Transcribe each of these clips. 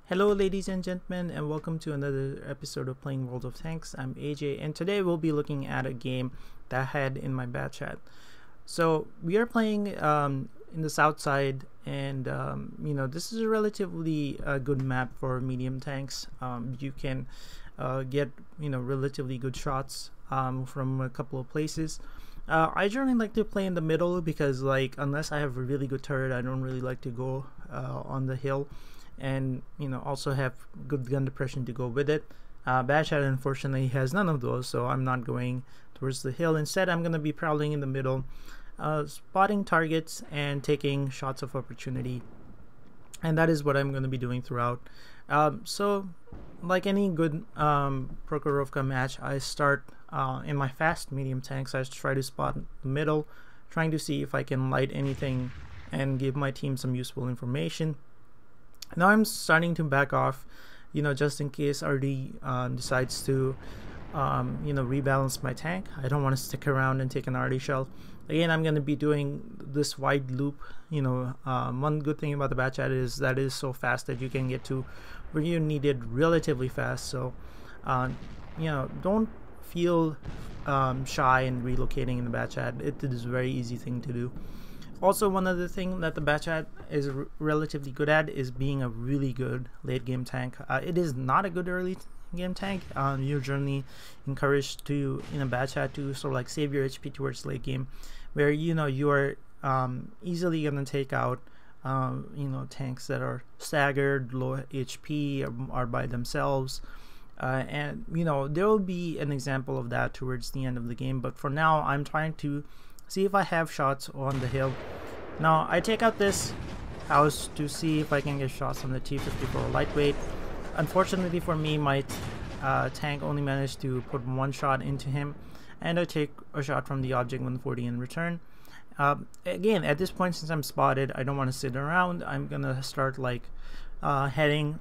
Hello ladies and gentlemen, and welcome to another episode of Playing World of Tanks. I'm AJ, and today we'll be looking at a game that I had in my Batchat. So we are playing in the south side, and this is a relatively good map for medium tanks. You can get relatively good shots from a couple of places. I generally like to play in the middle because, unless I have a really good turret, I don't really like to go on the hill, and also have good gun depression to go with it. Batchat unfortunately has none of those, so I'm not going towards the hill. Instead, I'm going to be prowling in the middle, spotting targets and taking shots of opportunity, and that is what I'm going to be doing throughout. So like any good Prokhorovka match, I start in my fast medium tanks. I try to spot the middle, trying to see if I can light anything and give my team some useful information. Now I'm starting to back off, just in case RD decides to, rebalance my tank. I don't want to stick around and take an RD shell. Again, I'm going to be doing this wide loop. One good thing about the Batchat is that it is so fast that you can get to where you need it relatively fast. So, don't feel shy in relocating in the Batchat. It is a very easy thing to do. Also, one other thing that the Batchat is relatively good at is being a really good late game tank. It is not a good early game tank. You're generally encouraged to, in a Batchat, to sort of like save your HP towards late game, where you are easily gonna take out tanks that are staggered, low HP, are by themselves. And there will be an example of that towards the end of the game, but for now I'm trying to see if I have shots on the hill. Now I take out this house to see if I can get shots on the T-54 lightweight. Unfortunately for me, my tank only managed to put one shot into him, and I take a shot from the Object 140 in return. Again, at this point, since I'm spotted, I don't want to sit around. I'm gonna start heading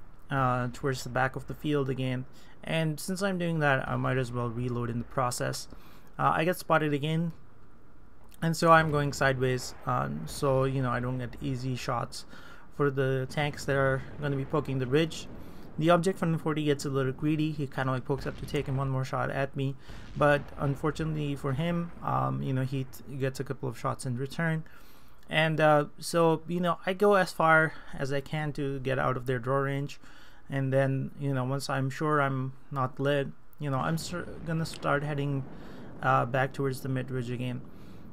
towards the back of the field again, and since I'm doing that, I might as well reload in the process. I get spotted again, and so I'm going sideways, so I don't get easy shots for the tanks that are going to be poking the ridge. The Object 140 gets a little greedy. He kind of pokes up to take one more shot at me, but unfortunately for him, he gets a couple of shots in return. And so I go as far as I can to get out of their draw range, and then once I'm sure I'm not lit, I'm gonna start heading back towards the mid ridge again.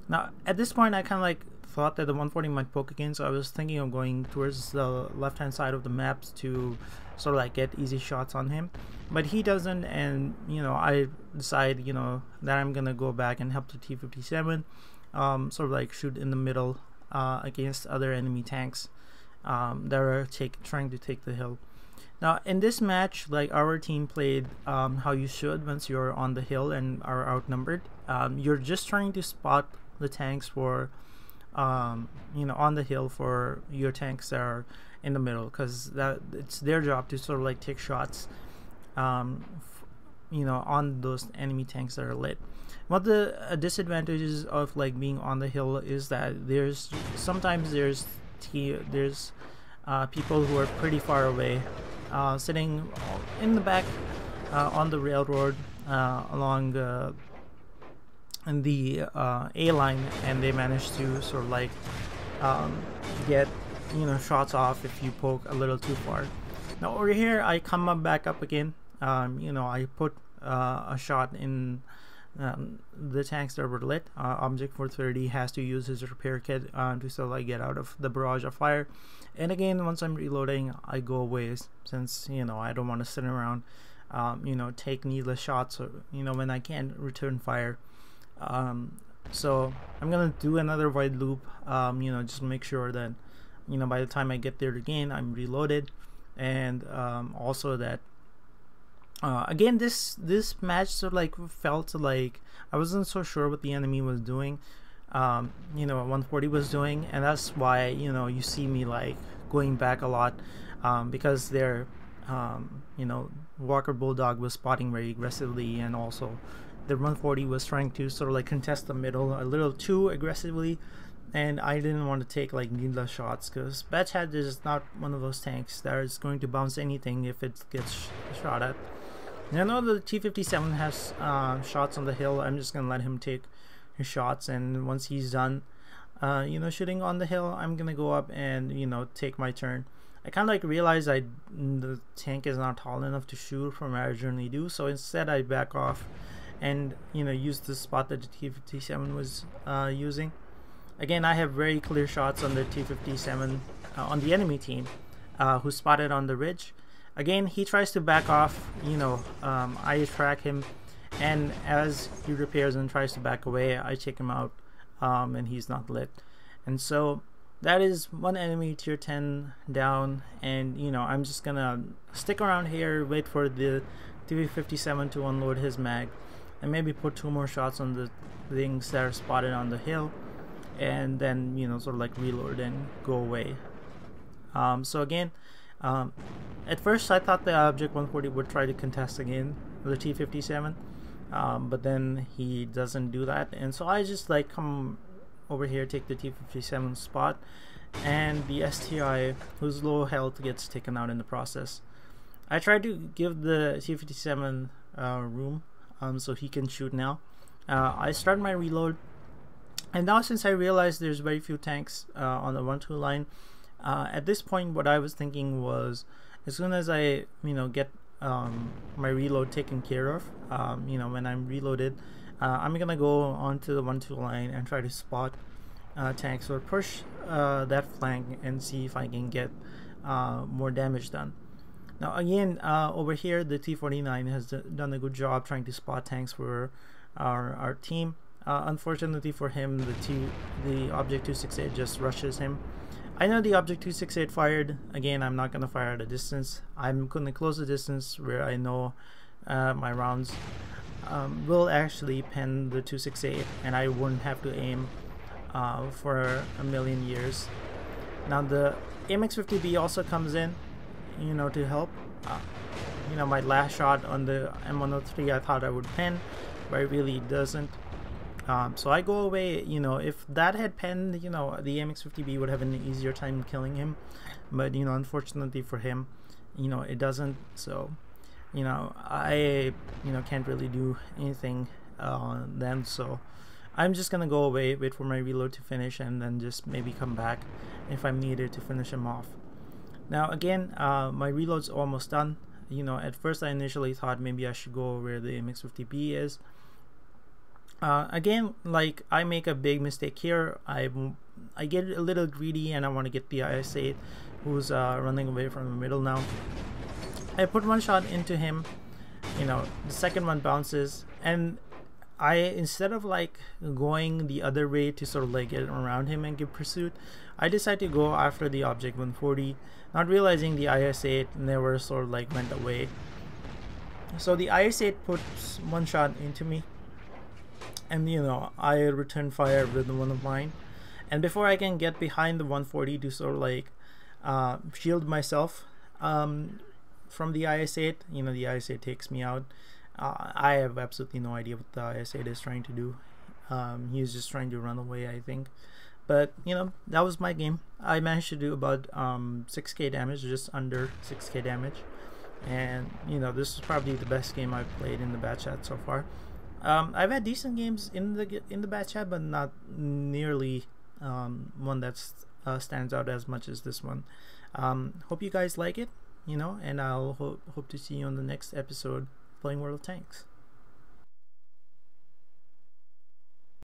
Now at this point, I kind of thought that the 140 might poke again, so I was thinking of going towards the left hand side of the maps to sort of get easy shots on him, but he doesn't, and I decide that I'm gonna go back and help the T-57, sort of shoot in the middle against other enemy tanks that are trying to take the hill. Now in this match, our team played how you should once you're on the hill and are outnumbered. You're just trying to spot the tanks for on the hill for your tanks that are in the middle, because it's their job to sort of take shots on those enemy tanks that are lit. One of the disadvantages of being on the hill is that there's people who are pretty far away, sitting in the back on the railroad along in the A line, and they manage to sort of get shots off if you poke a little too far. Now over here, I come back up again. I put a shot in the tanks that were lit. Object 430 has to use his repair kit to sort of get out of the barrage of fire. And again, once I'm reloading, I go away, since I don't want to sit around, take needless shots, or when I can't return fire. So I'm gonna do another wide loop, just make sure that by the time I get there again, I'm reloaded, and also that again, this match sort of felt like I wasn't so sure what the enemy was doing, 140 was doing, and that's why you see me going back a lot, because their Walker Bulldog was spotting very aggressively, and also the 140 was trying to sort of contest the middle a little too aggressively, and I didn't want to take like needless shots because Batchat is not one of those tanks that is going to bounce anything if it gets shot at. And I know the T-57 has shots on the hill. I'm just gonna let him take his shots, and once he's done shooting on the hill, I'm gonna go up and take my turn. I kind of like realized the tank is not tall enough to shoot from where I generally do, so instead I back off and use the spot that the T-57 was using. Again, I have very clear shots on the T-57 on the enemy team, who's spotted on the ridge. Again, he tries to back off. I track him, and as he repairs and tries to back away, I take him out, and he's not lit. And so that is one enemy tier 10 down, and I'm just gonna stick around here, wait for the T-57 to unload his mag, and maybe put 2 more shots on the things that are spotted on the hill, and then sort of like reload and go away. So again, at first I thought the Object 140 would try to contest again the T-57, but then he doesn't do that, and so I just like come over here, take the T-57 spot, and the STI, whose low health, gets taken out in the process. I tried to give the T-57 room so he can shoot now. I start my reload, and now since I realized there's very few tanks on the 1-2 line, at this point what I was thinking was, as soon as I get my reload taken care of, when I'm reloaded, I'm gonna go onto the 1-2 line and try to spot tanks or push that flank and see if I can get more damage done. Now again, over here the T-49 has done a good job trying to spot tanks for our team. Unfortunately for him, the Object 268 just rushes him. I know the Object 268 fired. Again, I'm not gonna fire at a distance. I'm gonna close the distance where I know my rounds will actually pen the 268, and I wouldn't have to aim for a million years. Now the AMX-50B also comes in, to help. My last shot on the M103 I thought I would pen, but it really doesn't. So I go away. If that had penned, the AMX-50B would have an easier time killing him, but unfortunately for him, it doesn't. So I can't really do anything then, so I'm just gonna go away, wait for my reload to finish, and then just maybe come back if I'm needed to finish him off. Now again, my reload's almost done. At first I initially thought maybe I should go where the MX-50B is. Again, like, I make a big mistake here. I get a little greedy and I want to get the IS-8 who's running away from the middle now. I put one shot into him, the second one bounces, and instead of like going the other way to sort of like get around him and give pursuit, I decided to go after the Object 140, not realizing the IS-8 never sort of like went away. So the IS-8 puts one shot into me, and I return fire with one of mine, and before I can get behind the 140 to sort of like shield myself from the IS-8, the IS-8 takes me out. I have absolutely no idea what the IS-8 is trying to do. He's just trying to run away, I think. But that was my game. I managed to do about 6k damage, just under 6k damage, and this is probably the best game I've played in the Batchat so far. I've had decent games in the Batchat, but not nearly one that stands out as much as this one. Hope you guys like it, and I'll hope to see you on the next episode playing World of Tanks.